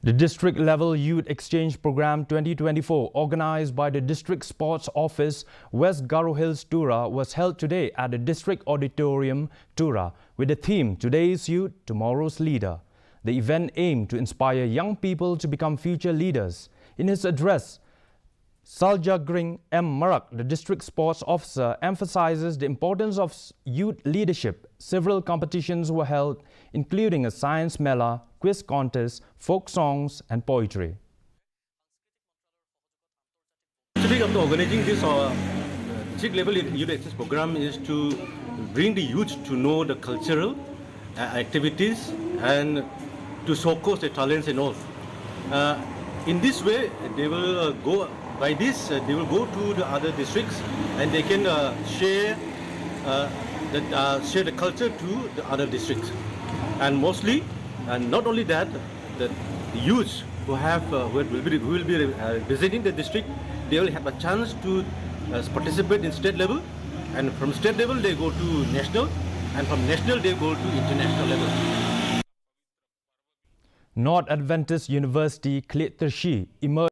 The District Level Youth Exchange Program 2024, organized by the District Sports Office, West Garo Hills, Tura, was held today at the District Auditorium, Tura, with the theme Today's Youth, Tomorrow's Leader. The event aimed to inspire young people to become future leaders. In his address, Saljagring M. Marak, the District Sports Officer, emphasizes the importance of youth leadership. Several competitions were held, including a science mela, quiz contest, folk songs and poetry. Actually, after organizing this district level youth exchange program is to bring the youth to know the cultural activities and to showcase their talents and all. In this way, they will go. By this, they will go to the other districts and they can share the culture to the other districts. And mostly, and not only that, the youths who will be visiting the district, they will have a chance to participate in state level, and from state level they go to national, and from national they go to international level. North Adventist University, Klit Tershi, emerged